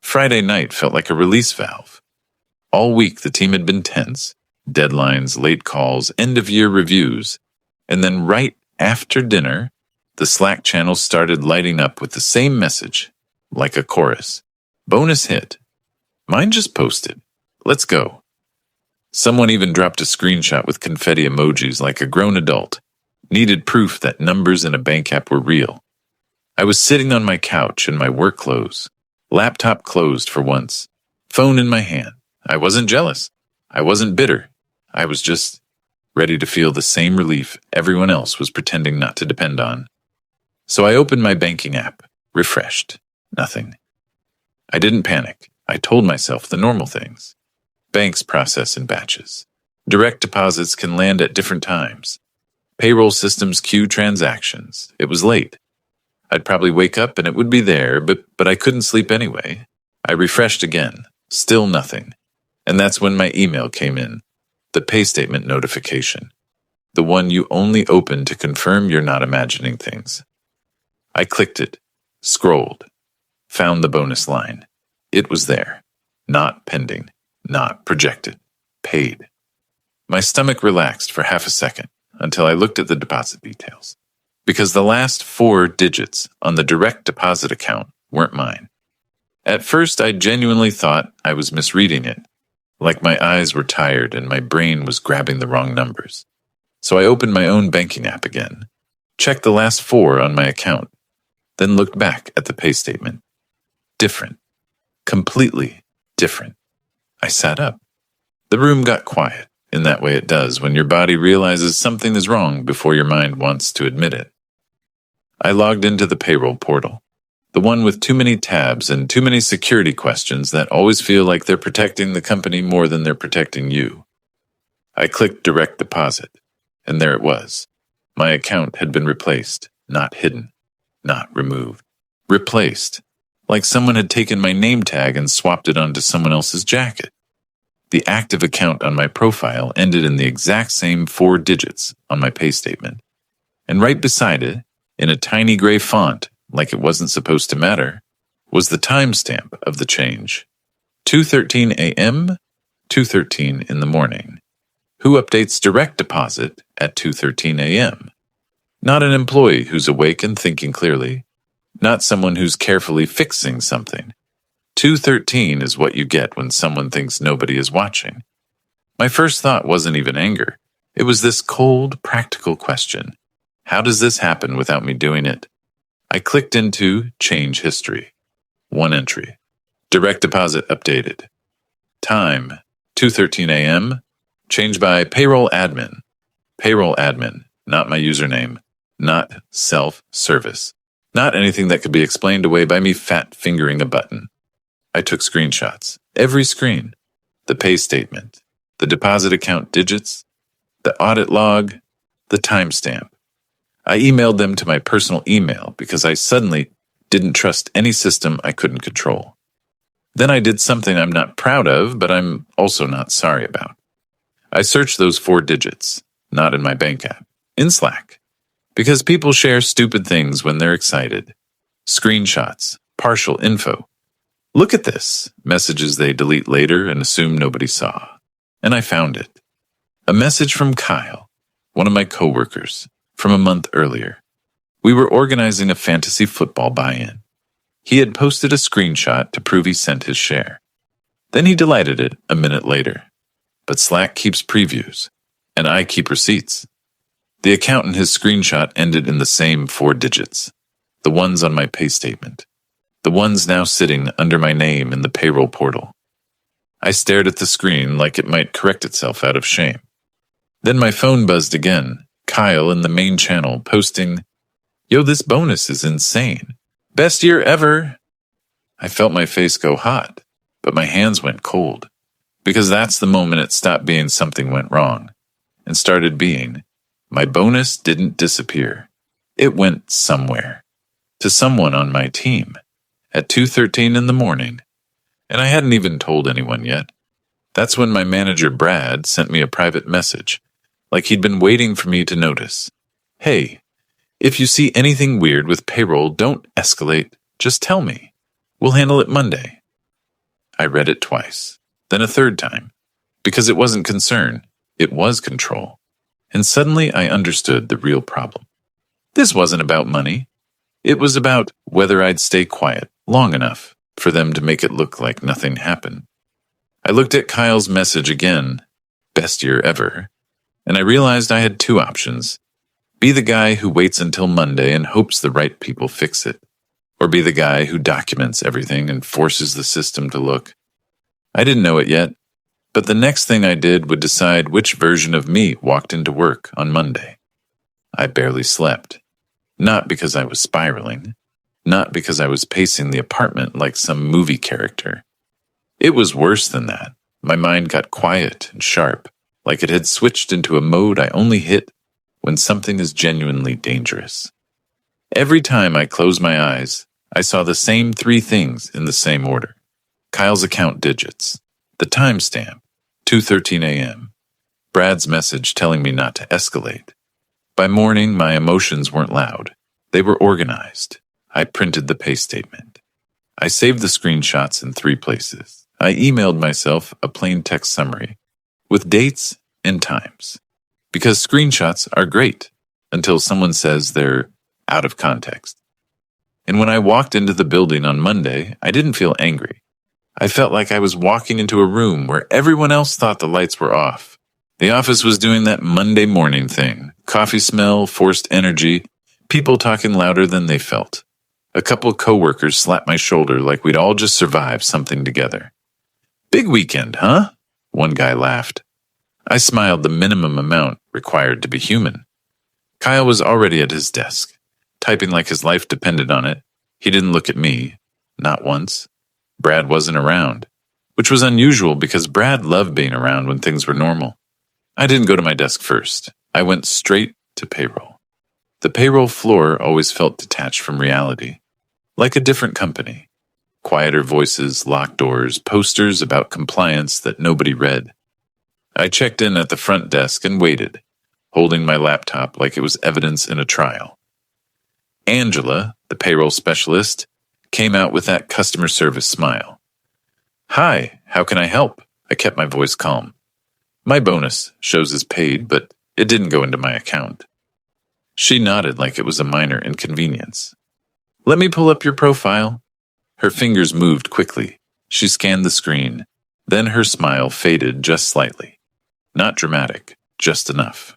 Friday night felt like a release valve. All week the team had been tense. Deadlines, late calls, end-of-year reviews. And then right after dinner, the Slack channel started lighting up with the same message, like a chorus. Bonus hit. Mine just posted. Let's go. Someone even dropped a screenshot with confetti emojis like a grown adult. Needed proof that numbers in a bank app were real. I was sitting on my couch in my work clothes. Laptop closed for once. Phone in my hand. I wasn't jealous. I wasn't bitter. I was just ready to feel the same relief everyone else was pretending not to depend on. So I opened my banking app. Refreshed. Nothing. I didn't panic. I told myself the normal things. Banks process in batches. Direct deposits can land at different times. Payroll systems queue transactions. It was late. I'd probably wake up and it would be there, but I couldn't sleep anyway. I refreshed again. Still nothing. And that's when my email came in. The pay statement notification. The one you only open to confirm you're not imagining things. I clicked it. Scrolled. Found the bonus line. It was there. Not pending. Not projected. Paid. My stomach relaxed for half a second until I looked at the deposit details. Because the last 4 digits on the direct deposit account weren't mine. At first, I genuinely thought I was misreading it, like my eyes were tired and my brain was grabbing the wrong numbers. So I opened my own banking app again, checked the last 4 on my account, then looked back at the pay statement. Different. Completely different. I sat up. The room got quiet, in that way it does when your body realizes something is wrong before your mind wants to admit it. I logged into the payroll portal, the one with too many tabs and too many security questions that always feel like they're protecting the company more than they're protecting you. I clicked direct deposit, and there it was. My account had been replaced, not hidden, not removed. Replaced, like someone had taken my name tag and swapped it onto someone else's jacket. The active account on my profile ended in the exact same 4 digits on my pay statement. And right beside it, in a tiny gray font, like it wasn't supposed to matter, was the timestamp of the change. 2:13 a.m., 2:13 in the morning. Who updates direct deposit at 2:13 a.m.? Not an employee who's awake and thinking clearly. Not someone who's carefully fixing something. 2:13 is what you get when someone thinks nobody is watching. My first thought wasn't even anger. It was this cold, practical question. How does this happen without me doing it? I clicked into Change History. 1 entry. Direct deposit updated. Time, 2:13 a.m. Changed by Payroll Admin. Payroll Admin, not my username. Not self-service. Not anything that could be explained away by me fat-fingering a button. I took screenshots. Every screen. The pay statement. The deposit account digits. The audit log. The timestamp. I emailed them to my personal email because I suddenly didn't trust any system I couldn't control. Then I did something I'm not proud of, but I'm also not sorry about. I searched those 4 digits, not in my bank app, in Slack. Because people share stupid things when they're excited. Screenshots, partial info. Look at this, messages they delete later and assume nobody saw. And I found it. A message from Kyle, one of my coworkers, from a month earlier. We were organizing a fantasy football buy-in. He had posted a screenshot to prove he sent his share. Then he deleted it a minute later. But Slack keeps previews, and I keep receipts. The account in his screenshot ended in the same 4 digits, the ones on my pay statement, the ones now sitting under my name in the payroll portal. I stared at the screen like it might correct itself out of shame. Then my phone buzzed again, Kyle in the main channel posting, "Yo, this bonus is insane. Best year ever." I felt my face go hot, but my hands went cold, because that's the moment it stopped being something went wrong and started being. My bonus didn't disappear. It went somewhere. To someone on my team. At 2:13 in the morning. And I hadn't even told anyone yet. That's when my manager Brad sent me a private message, like he'd been waiting for me to notice. "Hey, if you see anything weird with payroll, don't escalate. Just tell me. We'll handle it Monday." I read it twice, then a third time, because it wasn't concern, it was control. And suddenly I understood the real problem. This wasn't about money. It was about whether I'd stay quiet long enough for them to make it look like nothing happened. I looked at Kyle's message again, best year ever, and I realized I had two options. Be the guy who waits until Monday and hopes the right people fix it, or be the guy who documents everything and forces the system to look. I didn't know it yet, but the next thing I did would decide which version of me walked into work on Monday. I barely slept. Not because I was spiraling, not because I was pacing the apartment like some movie character. It was worse than that. My mind got quiet and sharp, like it had switched into a mode I only hit when something is genuinely dangerous. Every time I closed my eyes, I saw the same three things in the same order. Kyle's account digits, the timestamp, 2:13 a.m., Brad's message telling me not to escalate. By morning, my emotions weren't loud. They were organized. I printed the pay statement. I saved the screenshots in 3 places. I emailed myself a plain text summary with dates and times. Because screenshots are great until someone says they're out of context. And when I walked into the building on Monday, I didn't feel angry. I felt like I was walking into a room where everyone else thought the lights were off. The office was doing that Monday morning thing. Coffee smell, forced energy, people talking louder than they felt. A couple coworkers slapped my shoulder like we'd all just survived something together. Big weekend, huh? One guy laughed. I smiled the minimum amount required to be human. Kyle was already at his desk, typing like his life depended on it. He didn't look at me, not once. Brad wasn't around, which was unusual because Brad loved being around when things were normal. I didn't go to my desk first. I went straight to payroll. The payroll floor always felt detached from reality, like a different company. Quieter voices, locked doors, posters about compliance that nobody read. I checked in at the front desk and waited, holding my laptop like it was evidence in a trial. Angela, the payroll specialist, came out with that customer service smile. "Hi, how can I help?" I kept my voice calm. My bonus shows as paid, but it didn't go into my account. She nodded like it was a minor inconvenience. "Let me pull up your profile." Her fingers moved quickly. She scanned the screen. Then her smile faded just slightly. Not dramatic, just enough.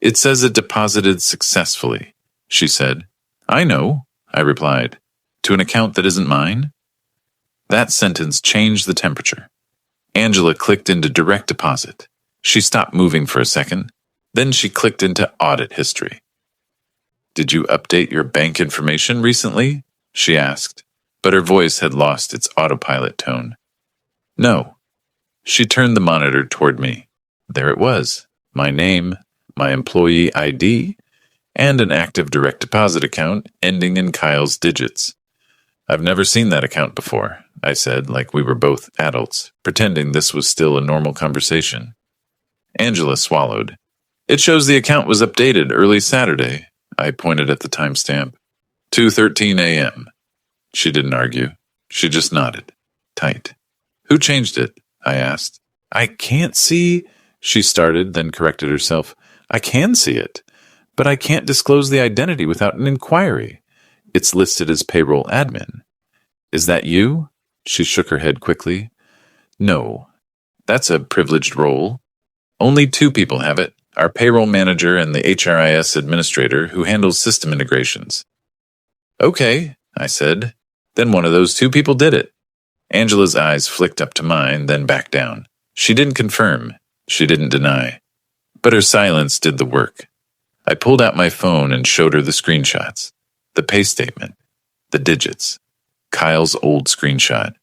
"It says it deposited successfully," she said. "I know," I replied. "To an account that isn't mine?" That sentence changed the temperature. Angela clicked into direct deposit. She stopped moving for a second. Then she clicked into audit history. "Did you update your bank information recently?" she asked, but her voice had lost its autopilot tone. "No." She turned the monitor toward me. There it was, my name, my employee ID, and an active direct deposit account ending in Kyle's digits. "I've never seen that account before," I said, like we were both adults, pretending this was still a normal conversation. Angela swallowed. "It shows the account was updated early Saturday." I pointed at the timestamp. 2:13 a.m. She didn't argue. She just nodded. Tight. "Who changed it?" I asked. "I can't see," she started, then corrected herself. "I can see it, but I can't disclose the identity without an inquiry. It's listed as payroll admin." "Is that you?" She shook her head quickly. "No. That's a privileged role. Only 2 people have it, our payroll manager and the HRIS administrator who handles system integrations." "Okay," I said. "Then one of those 2 people did it." Angela's eyes flicked up to mine, then back down. She didn't confirm. She didn't deny. But her silence did the work. I pulled out my phone and showed her the screenshots. The pay statement. The digits. Kyle's old screenshot.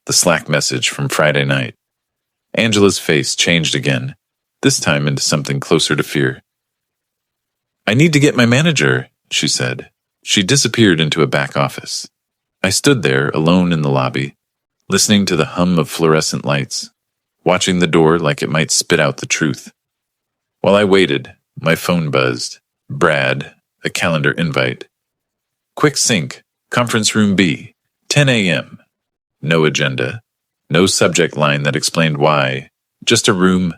The Slack message from Friday night. Angela's face changed again, this time into something closer to fear. "I need to get my manager," she said. She disappeared into a back office. I stood there, alone in the lobby, listening to the hum of fluorescent lights, watching the door like it might spit out the truth. While I waited, my phone buzzed. Brad, a calendar invite. "Quick sync, conference room B, 10 a.m. No agenda, No subject line that explained why. Just a room.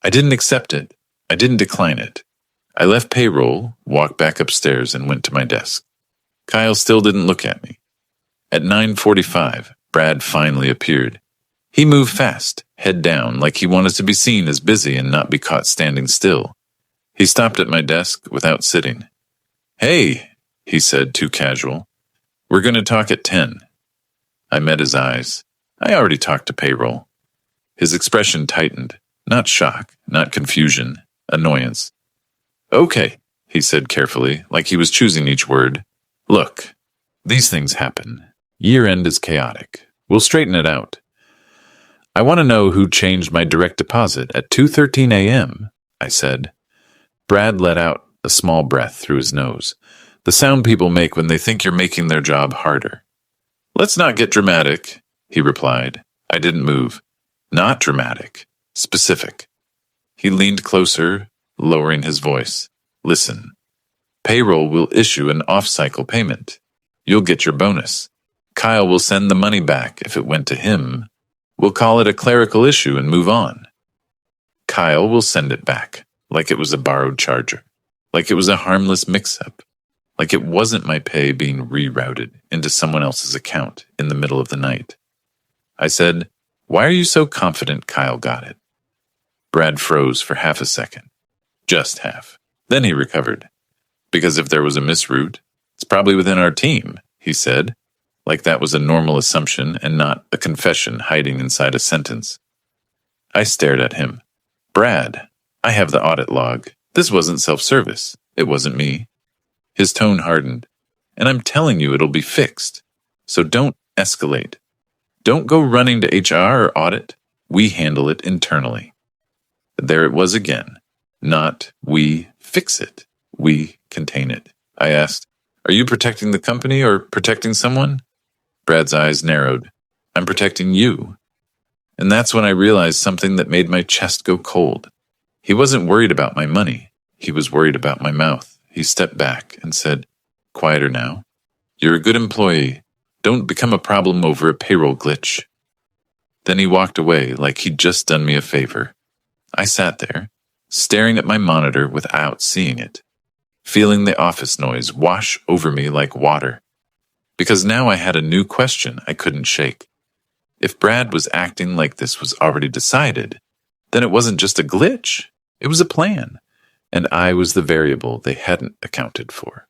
I didn't accept it. I didn't decline it. I left payroll, walked back upstairs, and went to my desk. Kyle still didn't look at me. At 9:45, Brad finally appeared. He moved fast, head down, like he wanted to be seen as busy and not be caught standing still. He stopped at my desk without sitting. "Hey," he said, too casual. "We're going to talk at 10. I met his eyes. I already talked to payroll. His expression tightened. Not shock, not confusion, annoyance. "Okay," he said carefully, like he was choosing each word. "Look, these things happen. Year-end is chaotic. We'll straighten it out. I want to know who changed my direct deposit at 2:13 a.m., I said. Brad let out a small breath through his nose, the sound people make when they think you're making their job harder. "Let's not get dramatic," he replied. I didn't move. "Not dramatic. Specific." He leaned closer, lowering his voice. "Listen. Payroll will issue an off-cycle payment. You'll get your bonus. Kyle will send the money back if it went to him. We'll call it a clerical issue and move on. Kyle will send it back, like it was a borrowed charger, like it was a harmless mix-up, like it wasn't my pay being rerouted into someone else's account in the middle of the night." I said, "Why are you so confident Kyle got it?" Brad froze for half a second. Just half. Then he recovered. "Because if there was a misroute, it's probably within our team," he said, like that was a normal assumption and not a confession hiding inside a sentence. I stared at him. "Brad, I have the audit log. This wasn't self-service. It wasn't me." His tone hardened. "And I'm telling you it'll be fixed. So don't escalate. Don't go running to HR or audit. We handle it internally." There it was again. Not we fix it. We contain it. I asked, "Are you protecting the company or protecting someone?" Brad's eyes narrowed. "I'm protecting you." And that's when I realized something that made my chest go cold. He wasn't worried about my money. He was worried about my mouth. He stepped back and said, "Quieter now. You're a good employee. Don't become a problem over a payroll glitch." Then he walked away like he'd just done me a favor. I sat there, staring at my monitor without seeing it, feeling the office noise wash over me like water. Because now I had a new question I couldn't shake. If Brad was acting like this was already decided, then it wasn't just a glitch. It was a plan. And I was the variable they hadn't accounted for.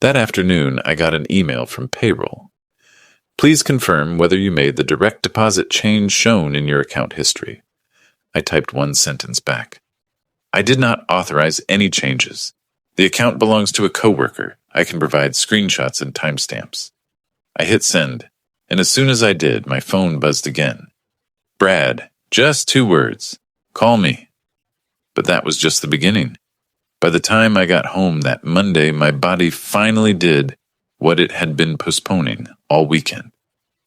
That afternoon, I got an email from payroll. "Please confirm whether you made the direct deposit change shown in your account history." I typed one sentence back. "I did not authorize any changes. The account belongs to a coworker. I can provide screenshots and timestamps." I hit send, and as soon as I did, my phone buzzed again. "Brad, just 2 words. Call me." But that was just the beginning. By the time I got home that Monday, my body finally did what it had been postponing all weekend.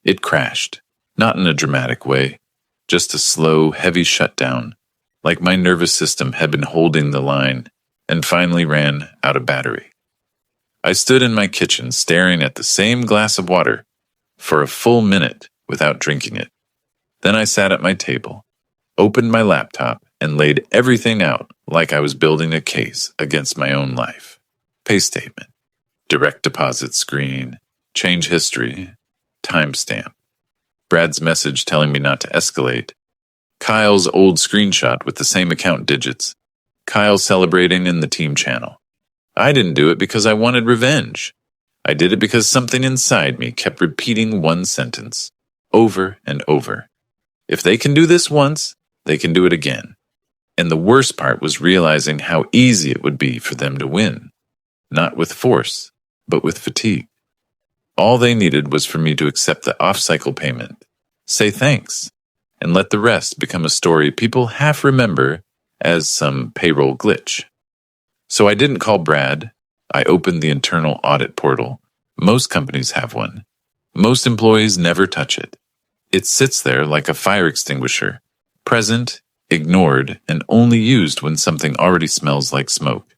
It crashed, not in a dramatic way, just a slow, heavy shutdown, like my nervous system had been holding the line and finally ran out of battery. I stood in my kitchen staring at the same glass of water for a full minute without drinking it. Then I sat at my table, opened my laptop, and laid everything out like I was building a case against my own life. Pay statement, direct deposit screen, change history, timestamp, Brad's message telling me not to escalate, Kyle's old screenshot with the same account digits, Kyle celebrating in the team channel. I didn't do it because I wanted revenge. I did it because something inside me kept repeating one sentence, over and over. If they can do this once, they can do it again. And the worst part was realizing how easy it would be for them to win. Not with force, but with fatigue. All they needed was for me to accept the off-cycle payment, say thanks, and let the rest become a story people half remember as some payroll glitch. So I didn't call Brad. I opened the internal audit portal. Most companies have one. Most employees never touch it. It sits there like a fire extinguisher, present, ignored, and only used when something already smells like smoke.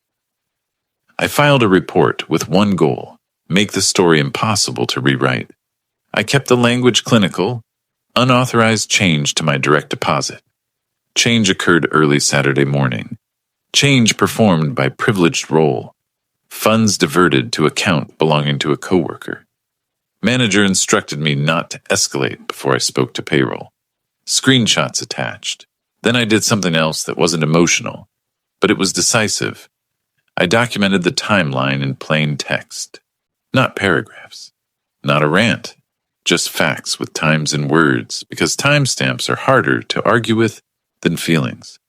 I filed a report with one goal: make the story impossible to rewrite. I kept the language clinical, Unauthorized change to my direct deposit. Change occurred early Saturday morning. Change performed by privileged role. Funds diverted to account belonging to a coworker. Manager instructed me not to escalate before I spoke to payroll. Screenshots attached. Then I did something else that wasn't emotional, but it was decisive. I documented the timeline in plain text. Not paragraphs. Not a rant. Just facts with times and words, because timestamps are harder to argue with than feelings.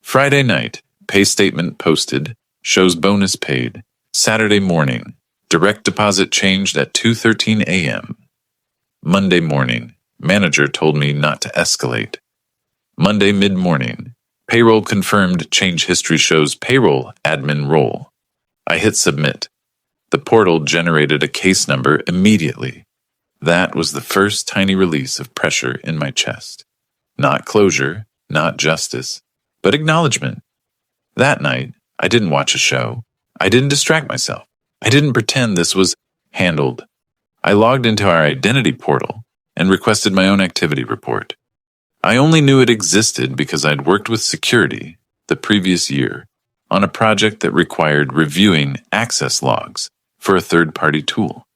Friday night, pay statement posted, shows bonus paid. Saturday morning, direct deposit changed at 2:13 a.m. Monday morning, manager told me not to escalate. Monday mid-morning, payroll confirmed change history shows payroll admin role. I hit submit. The portal generated a case number immediately. That was the first tiny release of pressure in my chest. Not closure, not justice, but acknowledgement. That night, I didn't watch a show. I didn't distract myself. I didn't pretend this was handled. I logged into our identity portal and requested my own activity report. I only knew it existed because I'd worked with security the previous year on a project that required reviewing access logs for a third-party tool.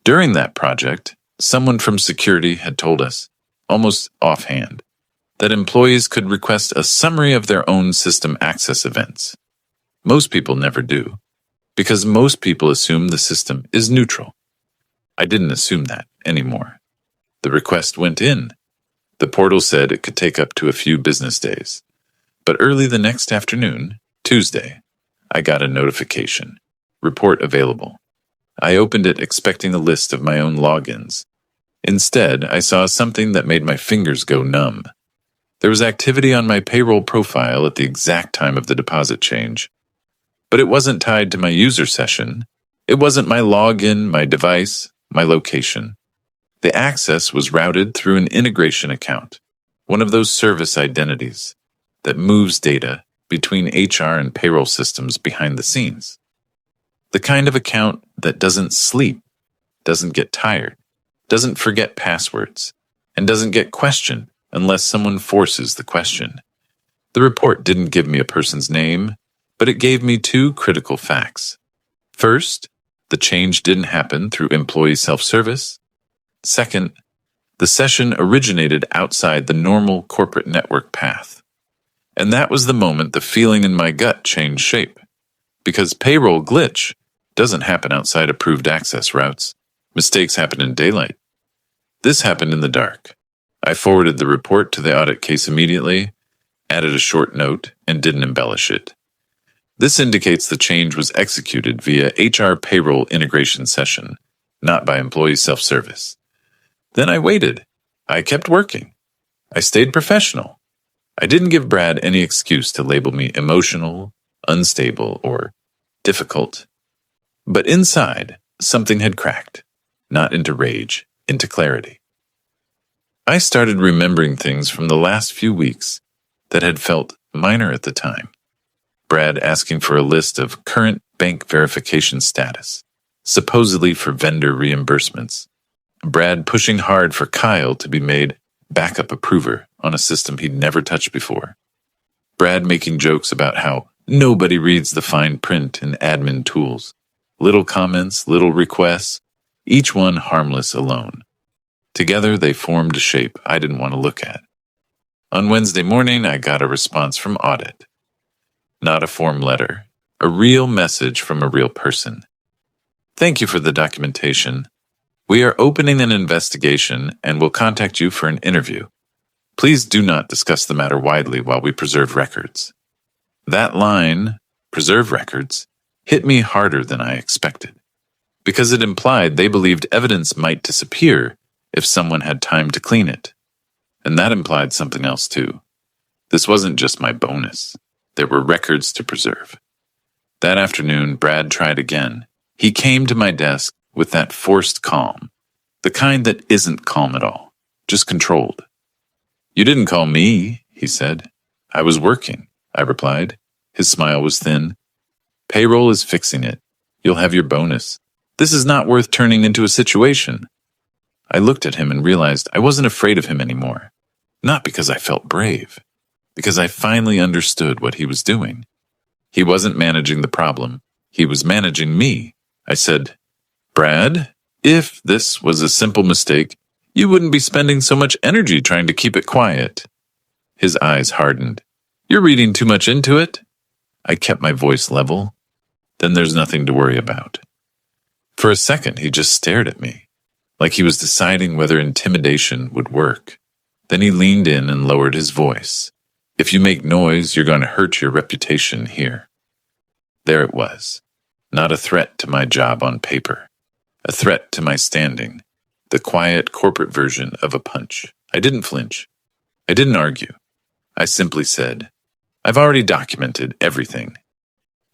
During that project, someone from security had told us, almost offhand, that employees could request a summary of their own system access events. Most people never do, because most people assume the system is neutral. I didn't assume that anymore. The request went in. The portal said it could take up to a few business days. But early the next afternoon, Tuesday, I got a notification. Report available. I opened it expecting a list of my own logins. Instead, I saw something that made my fingers go numb. There was activity on my payroll profile at the exact time of the deposit change. But it wasn't tied to my user session. It wasn't my login, my device, my location. The access was routed through an integration account, one of those service identities that moves data between HR and payroll systems behind the scenes. The kind of account that doesn't sleep, doesn't get tired, doesn't forget passwords, and doesn't get questioned unless someone forces the question. The report didn't give me a person's name, but it gave me two critical facts. First, the change didn't happen through employee self-service. Second, the session originated outside the normal corporate network path. And that was the moment the feeling in my gut changed shape. Because payroll glitch doesn't happen outside approved access routes. Mistakes happen in daylight. This happened in the dark. I forwarded the report to the audit case immediately, added a short note, and didn't embellish it. This indicates the change was executed via HR payroll integration session, not by employee self-service. Then I waited. I kept working. I stayed professional. I didn't give Brad any excuse to label me emotional, unstable, or difficult. But inside, something had cracked, not into rage, into clarity. I started remembering things from the last few weeks that had felt minor at the time. Brad asking for a list of current bank verification status, supposedly for vendor reimbursements. Brad pushing hard for Kyle to be made backup approver on a system he'd never touched before. Brad making jokes about how nobody reads the fine print in admin tools. Little comments, little requests, each one harmless alone. Together they formed a shape I didn't want to look at. On Wednesday morning, I got a response from audit. Not a form letter, a real message from a real person. Thank you for the documentation. We are opening an investigation and will contact you for an interview. Please do not discuss the matter widely while we preserve records. That line, preserve records, hit me harder than I expected, because it implied they believed evidence might disappear if someone had time to clean it. And that implied something else too. This wasn't just my bonus. There were records to preserve. That afternoon, Brad tried again. He came to my desk with that forced calm, the kind that isn't calm at all, just controlled. You didn't call me, he said. I was working, I replied. His smile was thin. Payroll is fixing it. You'll have your bonus. This is not worth turning into a situation. I looked at him and realized I wasn't afraid of him anymore. Not because I felt brave, because I finally understood what he was doing. He wasn't managing the problem. He was managing me. I said, "Brad, if this was a simple mistake, you wouldn't be spending so much energy trying to keep it quiet." His eyes hardened. "You're reading too much into it." I kept my voice level. "Then there's nothing to worry about." For a second, he just stared at me, like he was deciding whether intimidation would work. Then he leaned in and lowered his voice. "If you make noise, you're going to hurt your reputation here." There it was. Not a threat to my job on paper. A threat to my standing. The quiet corporate version of a punch. I didn't flinch. I didn't argue. I simply said, "I've already documented everything."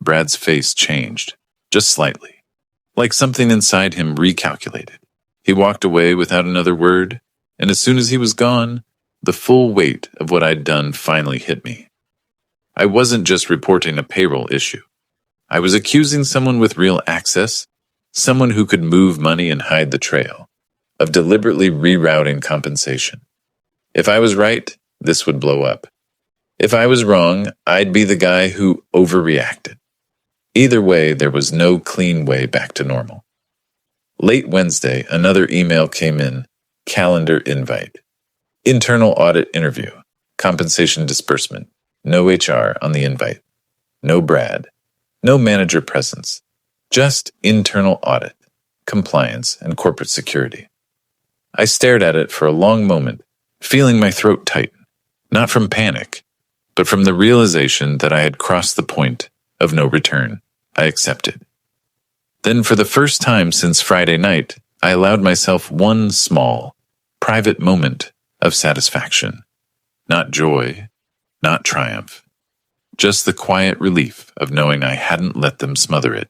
Brad's face changed, just slightly, like something inside him recalculated. He walked away without another word, and as soon as he was gone, the full weight of what I'd done finally hit me. I wasn't just reporting a payroll issue. I was accusing someone with real access, someone who could move money and hide the trail, of deliberately rerouting compensation. If I was right, this would blow up. If I was wrong, I'd be the guy who overreacted. Either way, there was no clean way back to normal. Late Wednesday, another email came in, calendar invite. Internal audit interview, compensation disbursement, no HR on the invite, no Brad, no manager presence, just internal audit, compliance, and corporate security. I stared at it for a long moment, feeling my throat tighten, not from panic, but from the realization that I had crossed the point of no return. I accepted. Then for the first time since Friday night, I allowed myself one small, private moment of satisfaction. Not joy, not triumph. Just the quiet relief of knowing I hadn't let them smother it.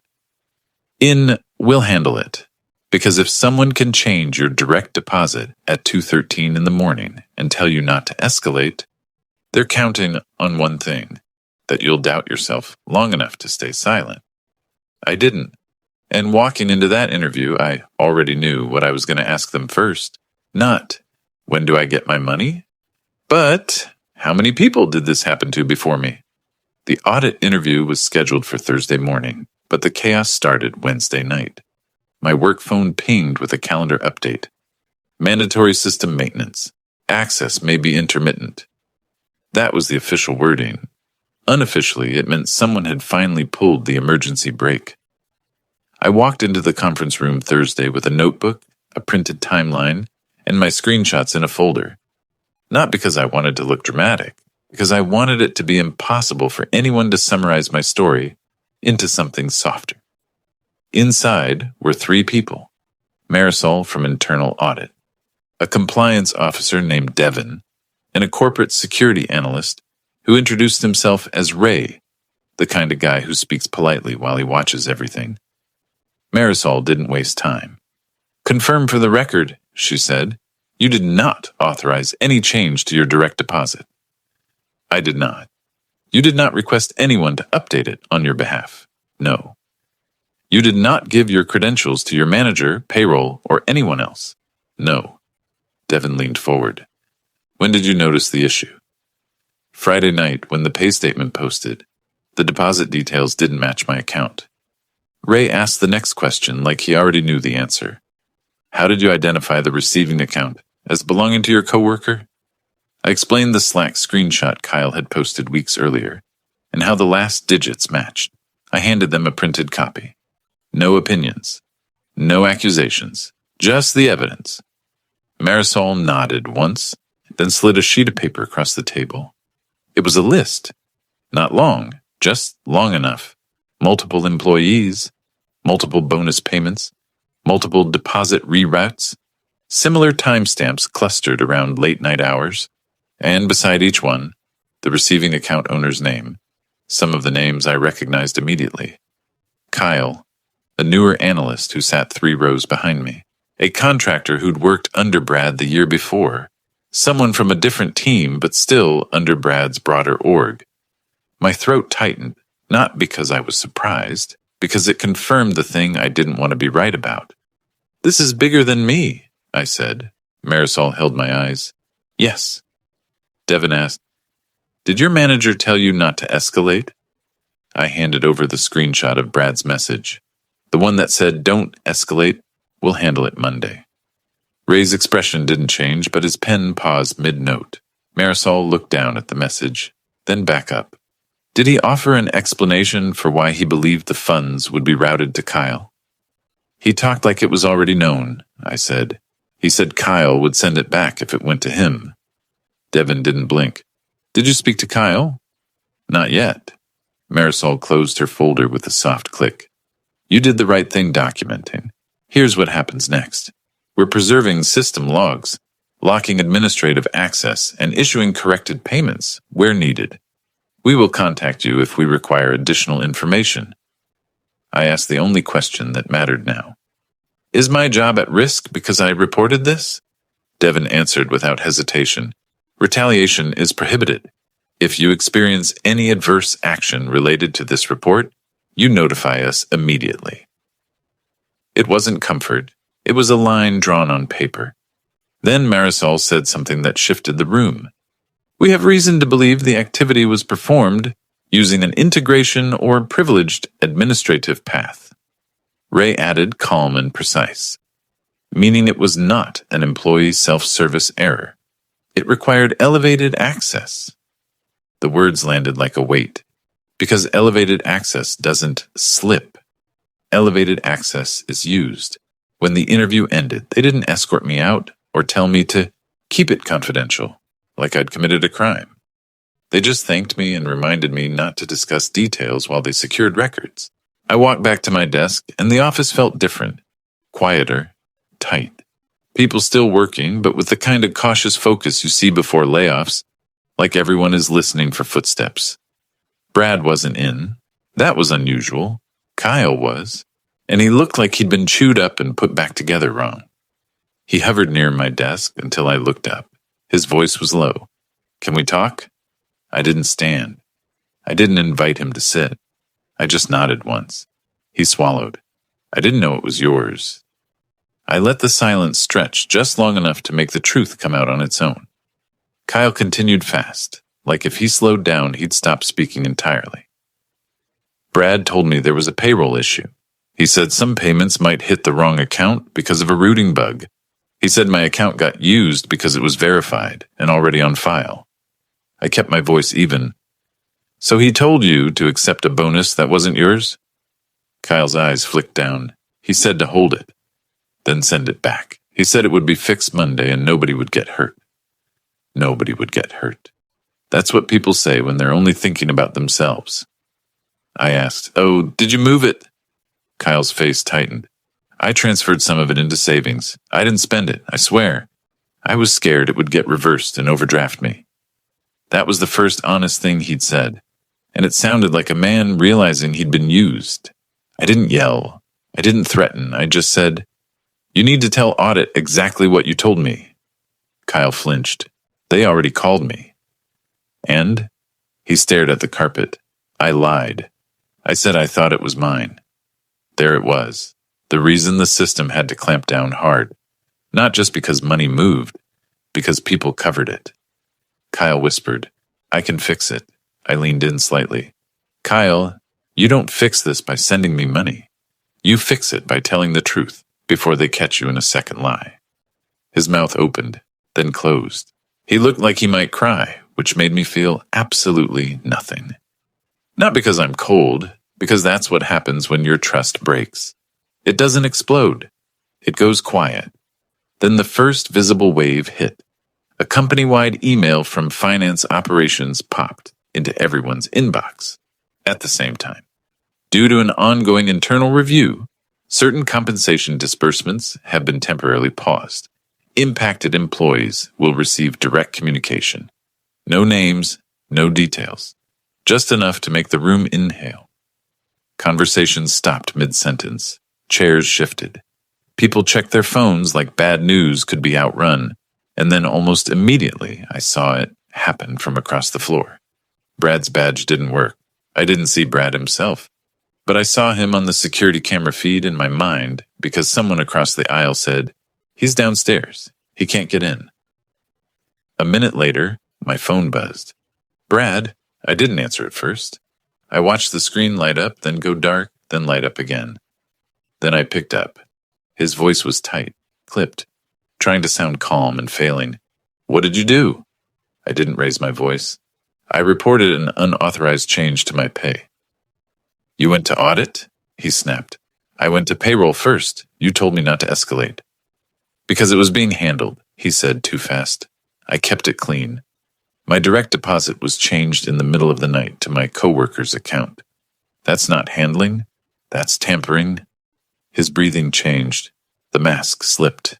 We'll handle it. Because if someone can change your direct deposit at 2:13 in the morning and tell you not to escalate, they're counting on one thing, that you'll doubt yourself long enough to stay silent. I didn't. And walking into that interview, I already knew what I was going to ask them first. Not, "When do I get my money?" but, "How many people did this happen to before me?" The audit interview was scheduled for Thursday morning, but the chaos started Wednesday night. My work phone pinged with a calendar update. Mandatory system maintenance. Access may be intermittent. That was the official wording. Unofficially, it meant someone had finally pulled the emergency brake. I walked into the conference room Thursday with a notebook, a printed timeline, and my screenshots in a folder. Not because I wanted to look dramatic, because I wanted it to be impossible for anyone to summarize my story into something softer. Inside were 3 people. Marisol from internal audit, a compliance officer named Devin, and a corporate security analyst who introduced himself as Ray, the kind of guy who speaks politely while he watches everything. Marisol didn't waste time. "Confirm for the record," she said, "you did not authorize any change to your direct deposit." I did not. "You did not request anyone to update it on your behalf." No. "You did not give your credentials to your manager, payroll, or anyone else." No. Devin leaned forward. "When did you notice the issue?" "Friday night when the pay statement posted. The deposit details didn't match my account." Ray asked the next question like he already knew the answer. "How did you identify the receiving account as belonging to your coworker?" I explained the Slack screenshot Kyle had posted weeks earlier, and how the last digits matched. I handed them a printed copy. No opinions. No accusations. Just the evidence. Marisol nodded once, then slid a sheet of paper across the table. It was a list. Not long, just long enough. Multiple employees, multiple bonus payments, multiple deposit reroutes, similar timestamps clustered around late-night hours, and beside each one, the receiving account owner's name. Some of the names I recognized immediately. Kyle, a newer analyst who sat 3 rows behind me. A contractor who'd worked under Brad the year before. Someone from a different team, but still under Brad's broader org. My throat tightened, not because I was surprised, because it confirmed the thing I didn't want to be right about. "This is bigger than me," I said. Marisol held my eyes. Yes. Devin asked, Did your manager tell you not to escalate? I handed over the screenshot of Brad's message. The one that said, Don't escalate, we'll handle it Monday. Ray's expression didn't change, but his pen paused mid-note. Marisol looked down at the message, then back up. Did he offer an explanation for why he believed the funds would be routed to Kyle? He talked like it was already known, I said. He said Kyle would send it back if it went to him. Devin didn't blink. Did you speak to Kyle? Not yet. Marisol closed her folder with a soft click. You did the right thing documenting. Here's what happens next. We're preserving system logs, locking administrative access, and issuing corrected payments where needed. We will contact you if we require additional information. I asked the only question that mattered now. Is my job at risk because I reported this? Devin answered without hesitation. Retaliation is prohibited. If you experience any adverse action related to this report, you notify us immediately. It wasn't comfort. It was a line drawn on paper. Then Marisol said something that shifted the room. We have reason to believe the activity was performed using an integration or privileged administrative path. Ray added calm and precise, meaning it was not an employee self-service error. It required elevated access. The words landed like a weight, because elevated access doesn't slip. Elevated access is used. When the interview ended, they didn't escort me out or tell me to keep it confidential, like I'd committed a crime. They just thanked me and reminded me not to discuss details while they secured records. I walked back to my desk, and the office felt different, quieter, tight. People still working, but with the kind of cautious focus you see before layoffs, like everyone is listening for footsteps. Brad wasn't in. That was unusual. Kyle was, and he looked like he'd been chewed up and put back together wrong. He hovered near my desk until I looked up. His voice was low. Can we talk? I didn't stand. I didn't invite him to sit. I just nodded once. He swallowed. I didn't know it was yours. I let the silence stretch just long enough to make the truth come out on its own. Kyle continued fast, like if he slowed down, he'd stop speaking entirely. Brad told me there was a payroll issue. He said some payments might hit the wrong account because of a routing bug. He said my account got used because it was verified and already on file. I kept my voice even. So he told you to accept a bonus that wasn't yours? Kyle's eyes flicked down. He said to hold it, then send it back. He said it would be fixed Monday and nobody would get hurt. Nobody would get hurt. That's what people say when they're only thinking about themselves. I asked, Oh, did you move it? Kyle's face tightened. I transferred some of it into savings. I didn't spend it, I swear. I was scared it would get reversed and overdraft me. That was the first honest thing he'd said, and it sounded like a man realizing he'd been used. I didn't yell. I didn't threaten. I just said, You need to tell Audit exactly what you told me. Kyle flinched. They already called me. And? He stared at the carpet. I lied. I said I thought it was mine. There it was. The reason the system had to clamp down hard. Not just because money moved, because people covered it. Kyle whispered, I can fix it. I leaned in slightly. Kyle, you don't fix this by sending me money. You fix it by telling the truth before they catch you in a second lie. His mouth opened, then closed. He looked like he might cry, which made me feel absolutely nothing. Not because I'm cold, because that's what happens when your trust breaks. It doesn't explode. It goes quiet. Then the first visible wave hit. A company-wide email from finance operations popped into everyone's inbox at the same time. Due to an ongoing internal review, certain compensation disbursements have been temporarily paused. Impacted employees will receive direct communication. No names, no details. Just enough to make the room inhale. Conversations stopped mid-sentence. Chairs shifted. People checked their phones like bad news could be outrun, and then almost immediately I saw it happen from across the floor. Brad's badge didn't work. I didn't see Brad himself, but I saw him on the security camera feed in my mind because someone across the aisle said, He's downstairs. He can't get in. A minute later, my phone buzzed. Brad, I didn't answer at first. I watched the screen light up, then go dark, then light up again. Then I picked up. His voice was tight, clipped, trying to sound calm and failing. What did you do? I didn't raise my voice. I reported an unauthorized change to my pay. You went to audit? He snapped. I went to payroll first. You told me not to escalate. Because it was being handled, he said too fast. I kept it clean. My direct deposit was changed in the middle of the night to my coworker's account. That's not handling. That's tampering. His breathing changed. The mask slipped.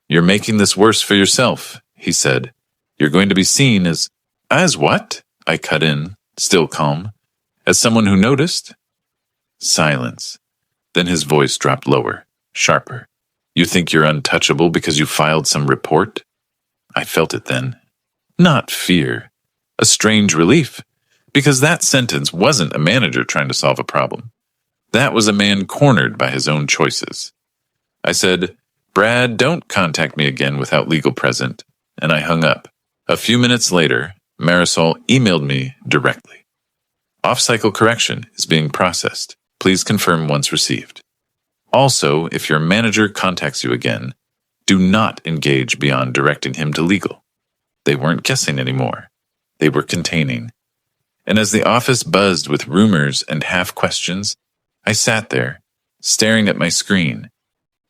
You're making this worse for yourself, he said. You're going to be seen as... As what? I cut in, still calm. As someone who noticed? Silence. Then his voice dropped lower, sharper. You think you're untouchable because you filed some report? I felt it then. Not fear. A strange relief. Because that sentence wasn't a manager trying to solve a problem. That was a man cornered by his own choices. I said, Brad, don't contact me again without legal present. And I hung up. A few minutes later, Marisol emailed me directly. Off-cycle correction is being processed. Please confirm once received. Also, if your manager contacts you again, do not engage beyond directing him to legal. They weren't guessing anymore. They were containing. And as the office buzzed with rumors and half-questions, I sat there, staring at my screen,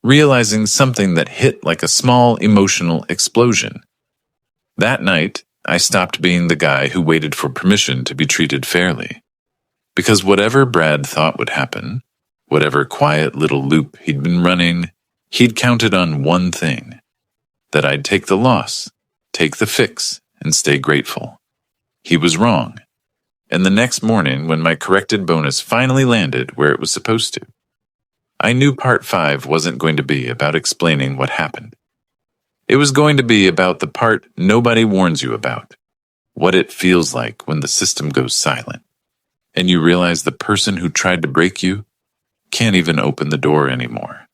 realizing something that hit like a small emotional explosion. That night, I stopped being the guy who waited for permission to be treated fairly. Because whatever Brad thought would happen, whatever quiet little loop he'd been running, he'd counted on one thing: that I'd take the loss, take the fix, and stay grateful. He was wrong. And the next morning, when my corrected bonus finally landed where it was supposed to, I knew Part 5 wasn't going to be about explaining what happened. It was going to be about the part nobody warns you about, what it feels like when the system goes silent, and you realize the person who tried to break you can't even open the door anymore.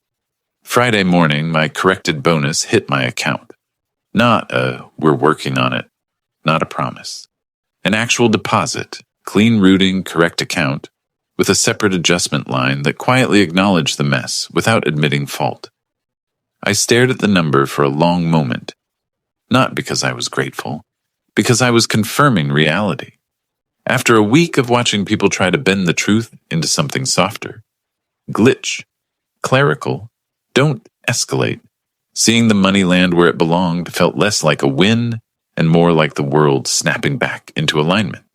Friday morning, my corrected bonus hit my account. Not a, we're working on it, not a promise. An actual deposit, clean routing, correct account, with a separate adjustment line that quietly acknowledged the mess without admitting fault. I stared at the number for a long moment, not because I was grateful, because I was confirming reality. After a week of watching people try to bend the truth into something softer, glitch, clerical, don't escalate, seeing the money land where it belonged felt less like a win and more like the world snapping back into alignment.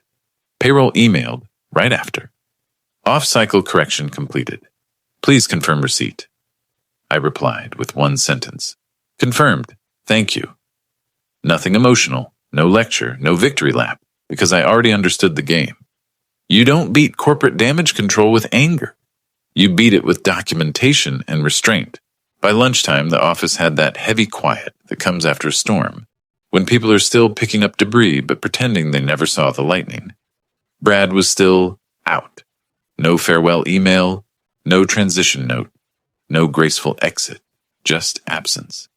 Payroll emailed right after. Off-cycle correction completed. Please confirm receipt. I replied with one sentence. Confirmed. Thank you. Nothing emotional, no lecture, no victory lap, because I already understood the game. You don't beat corporate damage control with anger. You beat it with documentation and restraint. By lunchtime, the office had that heavy quiet that comes after a storm, when people are still picking up debris but pretending they never saw the lightning. Brad was still out. No farewell email, no transition note, no graceful exit, just absence.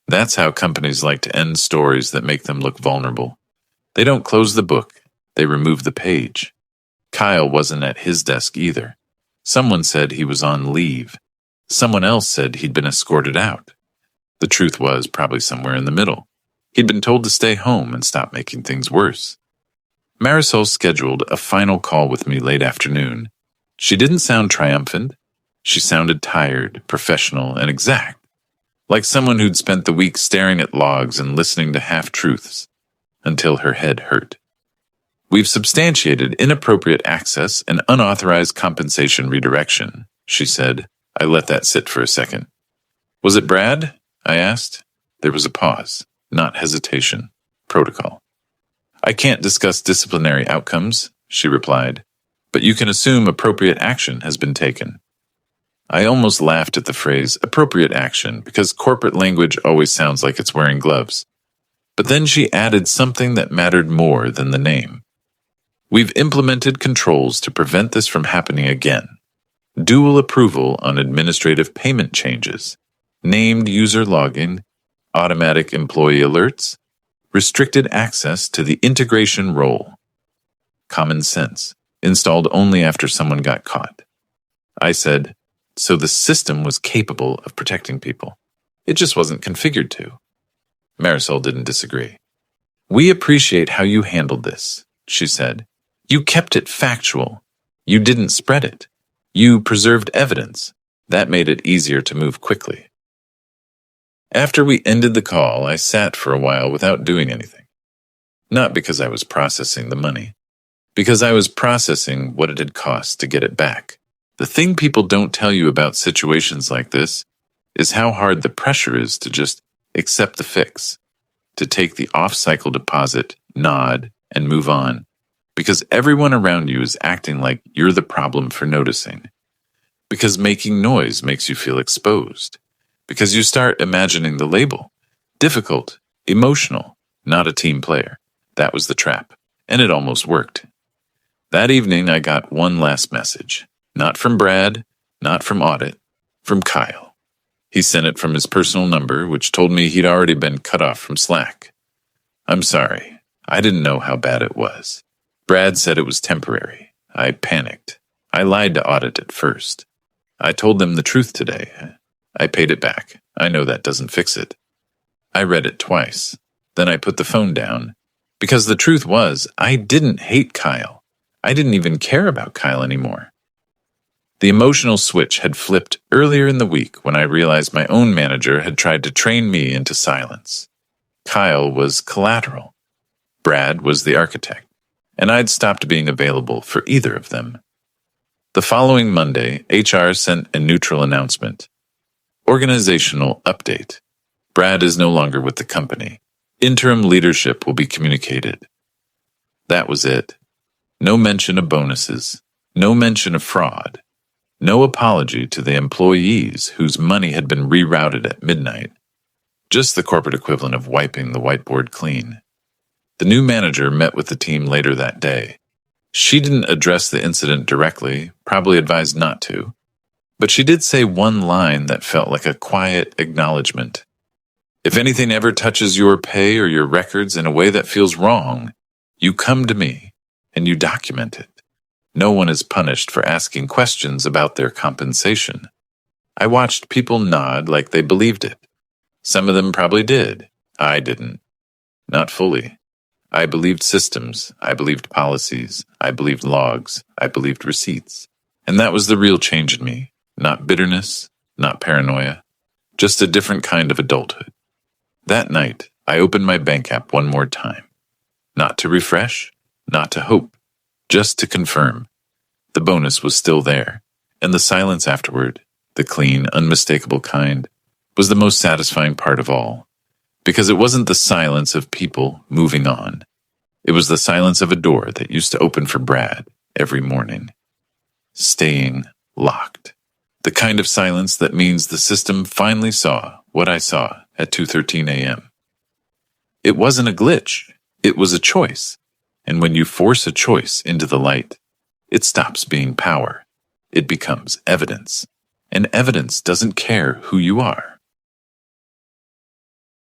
That's how companies like to end stories that make them look vulnerable. They don't close the book, they remove the page. Kyle wasn't at his desk either. Someone said he was on leave. Someone else said he'd been escorted out. The truth was probably somewhere in the middle. He'd been told to stay home and stop making things worse. Marisol scheduled a final call with me late afternoon. She didn't sound triumphant. She sounded tired, professional, and exact, like someone who'd spent the week staring at logs and listening to half-truths until her head hurt. We've substantiated inappropriate access and unauthorized compensation redirection, she said. I let that sit for a second. Was it Brad? I asked. There was a pause, not hesitation. Protocol. I can't discuss disciplinary outcomes, she replied, but you can assume appropriate action has been taken. I almost laughed at the phrase appropriate action because corporate language always sounds like it's wearing gloves. But then she added something that mattered more than the name. We've implemented controls to prevent this from happening again. Dual approval on administrative payment changes. named user login, automatic employee alerts, restricted access to the integration role. Common sense, installed only after someone got caught. I said, so the system was capable of protecting people. It just wasn't configured to. Marisol didn't disagree. We appreciate how you handled this, she said. You kept it factual. You didn't spread it. You preserved evidence. That made it easier to move quickly. After we ended the call, I sat for a while without doing anything. Not because I was processing the money, because I was processing what it had cost to get it back. The thing people don't tell you about situations like this is how hard the pressure is to just accept the fix, to take the off-cycle deposit, nod, and move on, because everyone around you is acting like you're the problem for noticing, because making noise makes you feel exposed, because you start imagining the label, difficult, emotional, not a team player. That was the trap, and it almost worked. That evening, I got one last message. Not from Brad, not from Audit, from Kyle. He sent it from his personal number, which told me he'd already been cut off from Slack. I'm sorry. I didn't know how bad it was. Brad said it was temporary. I panicked. I lied to Audit at first. I told them the truth today. I paid it back. I know that doesn't fix it. I read it twice. Then I put the phone down. Because the truth was, I didn't hate Kyle. I didn't even care about Kyle anymore. The emotional switch had flipped earlier in the week when I realized my own manager had tried to train me into silence. Kyle was collateral. Brad was the architect, and I'd stopped being available for either of them. The following Monday, HR sent a neutral announcement. Organizational update. Brad is no longer with the company. Interim leadership will be communicated. That was it. No mention of bonuses. No mention of fraud. No apology to the employees whose money had been rerouted at midnight. Just the corporate equivalent of wiping the whiteboard clean. The new manager met with the team later that day. She didn't address the incident directly, probably advised not to, but she did say one line that felt like a quiet acknowledgement. If anything ever touches your pay or your records in a way that feels wrong, you come to me and you document it. No one is punished for asking questions about their compensation. I watched people nod like they believed it. Some of them probably did. I didn't. Not fully. I believed systems. I believed policies. I believed logs. I believed receipts. And that was the real change in me. Not bitterness, not paranoia, just a different kind of adulthood. That night, I opened my bank app one more time. Not to refresh, not to hope. Just to confirm, the bonus was still there, and the silence afterward, the clean, unmistakable kind, was the most satisfying part of all, because it wasn't the silence of people moving on. It was the silence of a door that used to open for Brad every morning. Staying locked. The kind of silence that means the system finally saw what I saw at 2:13 a.m. It wasn't a glitch, it was a choice. And when you force a choice into the light, it stops being power. It becomes evidence. And evidence doesn't care who you are.